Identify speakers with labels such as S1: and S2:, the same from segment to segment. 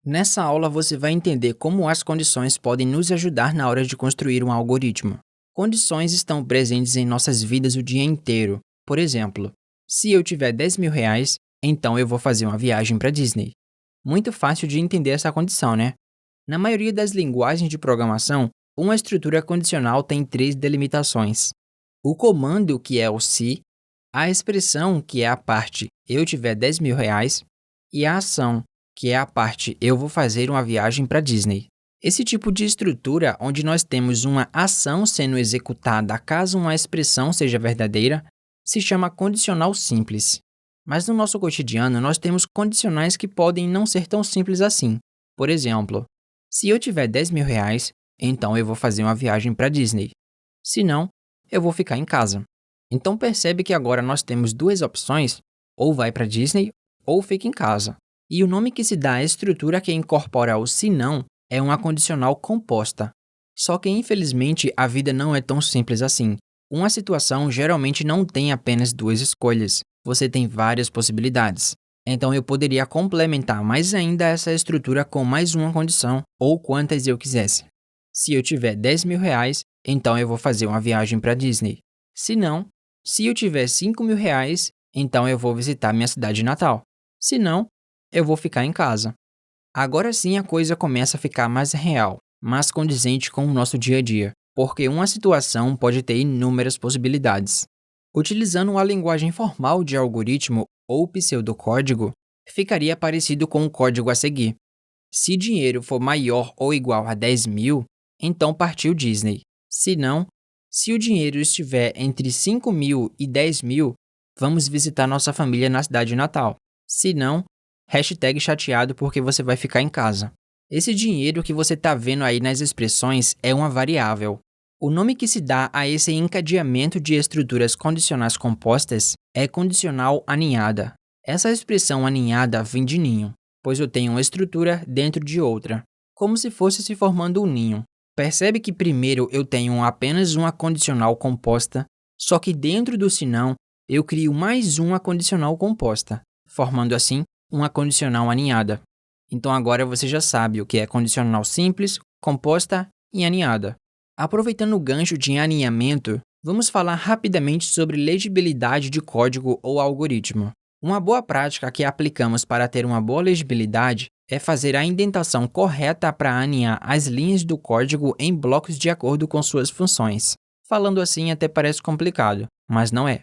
S1: Nessa aula você vai entender como as condições podem nos ajudar na hora de construir um algoritmo. Condições estão presentes em nossas vidas o dia inteiro. Por exemplo, se eu tiver R$ 10.000, então eu vou fazer uma viagem para Disney. Muito fácil de entender essa condição, né? Na maioria das linguagens de programação, uma estrutura condicional tem três delimitações: o comando, que é o se, a expressão, que é a parte eu tiver R$ 10.000, e a ação, que é a parte eu vou fazer uma viagem para Disney. Esse tipo de estrutura, onde nós temos uma ação sendo executada caso uma expressão seja verdadeira, se chama condicional simples. Mas no nosso cotidiano, nós temos condicionais que podem não ser tão simples assim. Por exemplo, se eu tiver R$ 10.000, então eu vou fazer uma viagem para Disney. Se não, eu vou ficar em casa. Então percebe que agora nós temos duas opções: ou vai para Disney ou fica em casa. E o nome que se dá à estrutura que incorpora o se não é uma condicional composta. Só que infelizmente a vida não é tão simples assim. Uma situação geralmente não tem apenas duas escolhas, você tem várias possibilidades. Então eu poderia complementar mais ainda essa estrutura com mais uma condição, ou quantas eu quisesse. Se eu tiver R$ 10.000, então eu vou fazer uma viagem para Disney. Se não, se eu tiver R$ 5.000, então eu vou visitar minha cidade natal. Se não, eu vou ficar em casa. Agora sim a coisa começa a ficar mais real, mais condizente com o nosso dia a dia, porque uma situação pode ter inúmeras possibilidades. Utilizando a linguagem formal de algoritmo ou pseudocódigo, ficaria parecido com o código a seguir. Se dinheiro for maior ou igual a 10.000, então partiu Disney. Se não, se o dinheiro estiver entre 5.000 e 10.000, vamos visitar nossa família na cidade natal. Se não, #chateado porque você vai ficar em casa. Esse dinheiro que você está vendo aí nas expressões é uma variável. O nome que se dá a esse encadeamento de estruturas condicionais compostas é condicional aninhada. Essa expressão aninhada vem de ninho, pois eu tenho uma estrutura dentro de outra, como se fosse se formando um ninho. Percebe que primeiro eu tenho apenas uma condicional composta, só que dentro do senão eu crio mais uma condicional composta, formando assim uma condicional aninhada. Então agora você já sabe o que é condicional simples, composta e aninhada. Aproveitando o gancho de aninhamento, vamos falar rapidamente sobre legibilidade de código ou algoritmo. Uma boa prática que aplicamos para ter uma boa legibilidade é fazer a indentação correta para aninhar as linhas do código em blocos de acordo com suas funções. Falando assim até parece complicado, mas não é.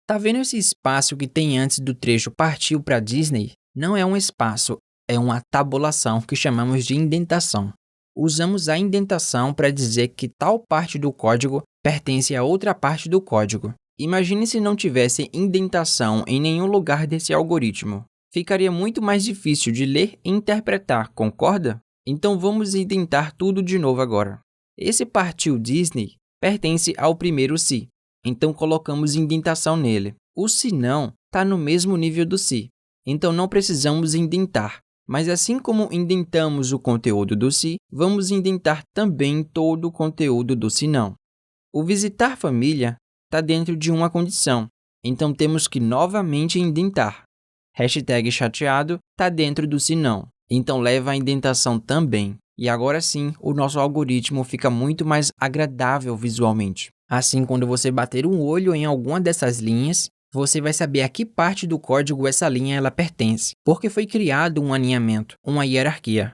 S1: Tá vendo esse espaço que tem antes do trecho partiu para Disney? Não é um espaço, é uma tabulação que chamamos de indentação. Usamos a indentação para dizer que tal parte do código pertence a outra parte do código. Imagine se não tivesse indentação em nenhum lugar desse algoritmo. Ficaria muito mais difícil de ler e interpretar, concorda? Então vamos indentar tudo de novo agora. Esse partiu Disney pertence ao primeiro se, então colocamos indentação nele. O se não está no mesmo nível do se, então não precisamos indentar. Mas assim como indentamos o conteúdo do se, vamos indentar também todo o conteúdo do se não. O visitar família está dentro de uma condição, então temos que novamente indentar. #chateado está dentro do se não, então leva a indentação também. E agora sim, o nosso algoritmo fica muito mais agradável visualmente. Assim, quando você bater um olho em alguma dessas linhas, você vai saber a que parte do código essa linha ela pertence, porque foi criado um alinhamento, uma hierarquia.